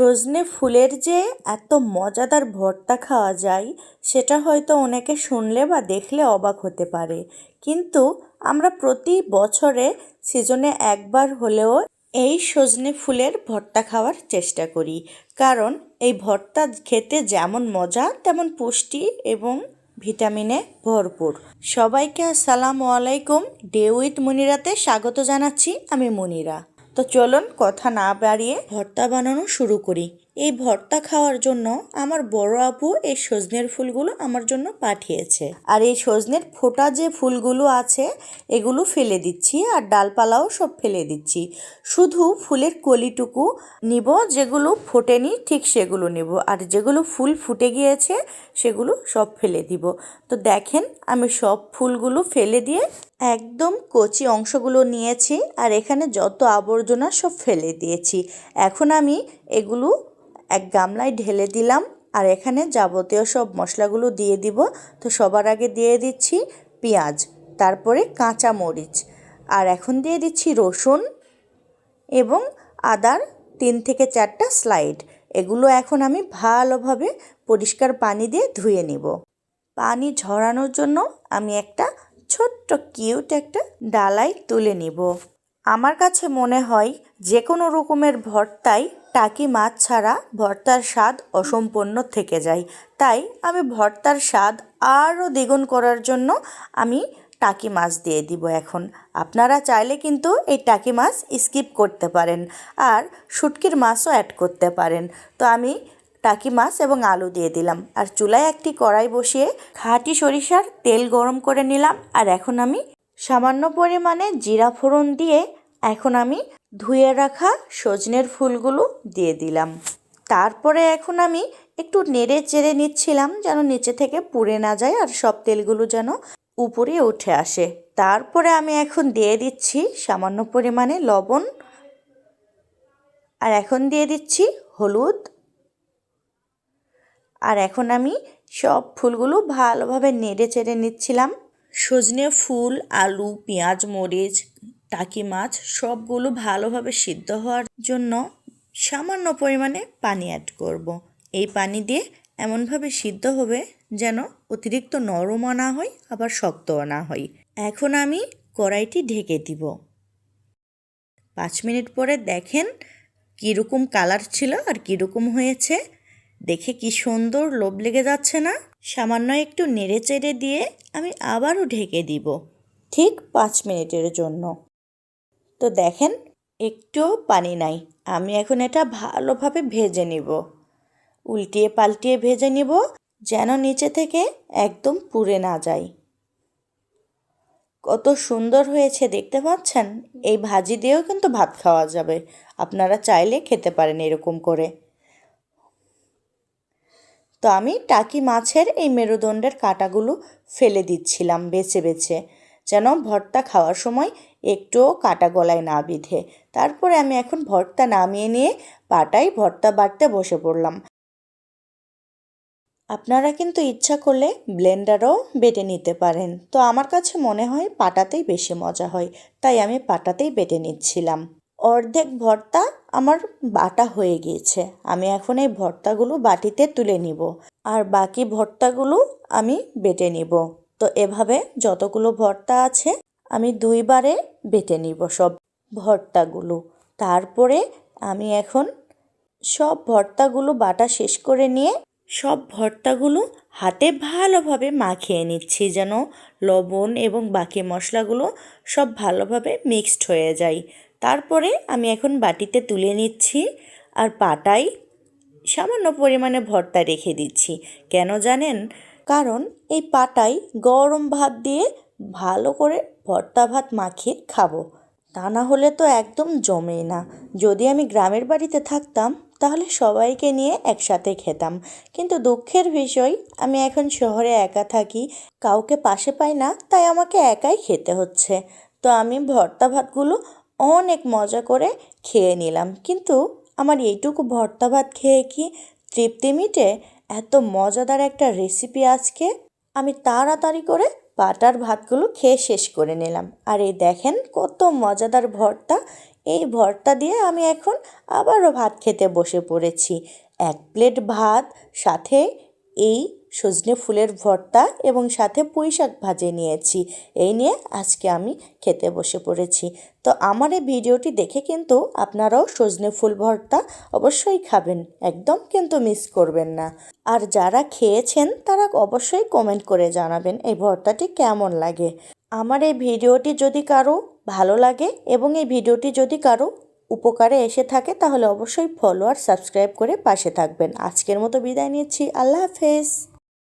সজনে ফুলের যে এত মজাদার ভর্তা খাওয়া যায় সেটা হয়তো অনেকে শুনলে বা দেখলে অবাক হতে পারে, কিন্তু আমরা প্রতি বছরে সিজনে একবার হলেও এই সজনে ফুলের ভর্তা খাওয়ার চেষ্টা করি। কারণ এই ভর্তা খেতে যেমন মজা তেমন পুষ্টি এবং ভিটামিনে ভরপুর। সবাইকে আসসালামু আলাইকুম। ডে উইথ মুনিরাতে স্বাগত জানাচ্ছি, আমি মুনিরা। তো চলুন কথা না বাড়িয়ে ভর্তা বানানো শুরু করি। এই ভর্তা খাওয়ার জন্য আমার বড় আপু এই সজনের ফুলগুলো আমার জন্য পাঠিয়েছে। আর এই সজনের ফোটা যে ফুলগুলো আছে এগুলো ফেলে দিচ্ছি, আর ডালপালাও সব ফেলে দিচ্ছি। শুধু ফুলের কলিটুকু নিব, যেগুলো ফোটেনি ঠিক সেগুলো নেব, আর যেগুলো ফুল ফুটে গিয়েছে সেগুলো সব ফেলে দিব। তো দেখেন আমি সব ফুলগুলো ফেলে দিয়ে একদম কচি অংশগুলো নিয়েছি, আর এখানে যত আবর্জনা সব ফেলে দিয়েছি। এখন আমি এগুলো এক গামলায় ঢেলে দিলাম, আর এখানে যাবতীয় সব মশলাগুলো দিয়ে দিব। তো সবার আগে দিয়ে দিচ্ছি পেঁয়াজ, তারপরে কাঁচা মরিচ, আর এখন দিয়ে দিচ্ছি রসুন এবং আদার 3 থেকে 4টা স্লাইড। এগুলো এখন আমি ভালোভাবে পরিষ্কার পানি দিয়ে ধুয়ে নিব। পানি ঝরানোর জন্য আমি একটা ছোট্ট কিউট একটা ডালায় তুলে নিব। আমার কাছে মনে হয় যে কোনো রকমের ভর্তায় টাকি মাছ ছাড়া ভর্তার স্বাদ অসম্পূর্ণ থেকে যায়। তাই আমি ভর্তার স্বাদ আরও দ্বিগুণ করার জন্য আমি টাকি মাছ দিয়ে দিব। এখন আপনারা চাইলে কিন্তু এই টাকি মাছ স্কিপ করতে পারেন, আর শুটকির মাছও অ্যাড করতে পারেন। তো আমি টাকি মাছ এবং আলু দিয়ে দিলাম, আর চুলায় একটি কড়াই বসিয়ে খাঁটি সরিষার তেল গরম করে নিলাম। আর এখন আমি সামান্য পরিমাণে জিরা ফোড়ন দিয়ে এখন আমি ধুয়ে রাখা সজনের ফুলগুলো দিয়ে দিলাম। তারপরে এখন আমি একটু নেড়ে চেড়ে নিচ্ছিলাম যেন নিচে থেকে পুড়ে না যায়, আর সব তেলগুলো যেন উপরে উঠে আসে। তারপরে আমি এখন দিয়ে দিচ্ছি সামান্য পরিমাণে লবণ, আর এখন দিয়ে দিচ্ছি হলুদ। আর এখন আমি সব ফুলগুলো ভালোভাবে নেড়ে চেড়ে নিচ্ছিলাম। সজনে ফুল, আলু, পেঁয়াজ, মরিচ, টাকি মাছ সবগুলো ভালোভাবে সিদ্ধ হওয়ার জন্য সামান্য পরিমাণে পানি অ্যাড করব। এই পানি দিয়ে এমনভাবে সিদ্ধ হবে যেন অতিরিক্ত নরমও না হয় আবার শক্তও না হয়। এখন আমি কড়াইটি ঢেকে দিব। 5 মিনিট পরে দেখেন কীরকম কালার ছিল আর কীরকম হয়েছে। দেখে কি সুন্দর লোভ লেগে যাচ্ছে না? সামান্য একটু নেড়ে চেড়ে দিয়ে আমি আবারও ঢেকে দিব ঠিক 5 মিনিটের জন্য। তো দেখেন একটুও পানি নাই। আমি এখন এটা ভালোভাবে ভেজে নিব, উল্টিয়ে পাল্টিয়ে ভেজে নিব যেন নিচে থেকে একদম পুড়ে না যায়। কত সুন্দর হয়েছে দেখতে পাচ্ছেন? এই ভাজি দিয়েও কিন্তু ভাত খাওয়া যাবে, আপনারা চাইলে খেতে পারেন এরকম করে। তো আমি টাকি মাছের এই মেরুদণ্ডের কাঁটাগুলো ফেলে দিচ্ছিলাম বেছে বেছে, যেন ভর্তা খাওয়ার সময় একটুও কাঁটা গলায় না বিঁধে। তারপরে আমি এখন ভর্তা নামিয়ে নিয়ে পাটায় ভর্তা বাটতে বসে পড়লাম। আপনারা কিন্তু ইচ্ছা করলে ব্লেন্ডারও বেটে নিতে পারেন। তো আমার কাছে মনে হয় পাটাতেই বেশি মজা হয়, তাই আমি পাটাতেই বেটে নিচ্ছিলাম। অর্ধেক ভর্তা আমার বাটা হয়ে গিয়েছে। আমি এখন এই ভর্তাগুলো বাটিতে তুলে নিব, আর বাকি ভর্তাগুলো আমি বেটে নিব। তো এভাবে যতগুলো ভর্তা আছে আমি 2 বারে বেটে নিব সব ভর্তাগুলো। তারপরে আমি এখন সব ভর্তাগুলো বাটা শেষ করে নিয়ে সব ভর্তাগুলো হাতে ভালোভাবে মাখিয়ে নিচ্ছি, যেন লবণ এবং বাকি মশলাগুলো সব ভালোভাবে মিক্সড হয়ে যায়। তারপরে আমি এখন বাটিতে তুলে নিচ্ছি, আর পাটায় সামান্য পরিমাণে ভর্তা রেখে দিচ্ছি। কেন জানেন? কারণ এই পাটায় গরম ভাত দিয়ে ভালো করে ভর্তা ভাত মাখিয়ে খাবো, তা না হলে তো একদম জমেই না। যদি আমি গ্রামের বাড়িতে থাকতাম তাহলে সবাইকে নিয়ে একসাথে খেতাম, কিন্তু দুঃখের বিষয় আমি এখন শহরে একা থাকি, কাউকে পাশে পাই না, তাই আমাকে একাই খেতে হচ্ছে। তো আমি ভর্তা ভাতগুলো অনেক মজা করে খেয়ে নিলাম, কিন্তু আমার এইটুকু ভর্তা ভাত খেয়ে কি তৃপ্তি মিটে? এত মজাদার একটা রেসিপি আজকে আমি তাড়াতাড়ি করে পাটার ভাতগুলো খেয়ে শেষ করে নিলাম। আর এই দেখেন কত মজাদার ভর্তা, এই ভর্তা দিয়ে আমি এখন আবারও ভাত খেতে বসে পড়েছি। 1 প্লেট ভাত, সাথে এই সজনে ফুলের ভর্তা এবং সাথে পুঁইশাক ভাজি নিয়েছি। এই নিয়ে আজকে আমি খেতে বসে পড়েছি। তো আমার এই ভিডিওটি দেখে কিন্তু আপনারাও সজনে ফুল ভর্তা অবশ্যই খাবেন, একদম কিন্তু মিস করবেন না। আর যারা খেয়েছেন তারা অবশ্যই কমেন্ট করে জানাবেন এই ভর্তাটি কেমন লাগে। আমার এই ভিডিওটি যদি কারো ভালো লাগে এবং এই ভিডিওটি যদি কারো উপকারে এসে থাকে তাহলে অবশ্যই ফলো আর সাবস্ক্রাইব করে পাশে থাকবেন। আজকের মতো বিদায় নিচ্ছি। আল্লাহ হাফেজ।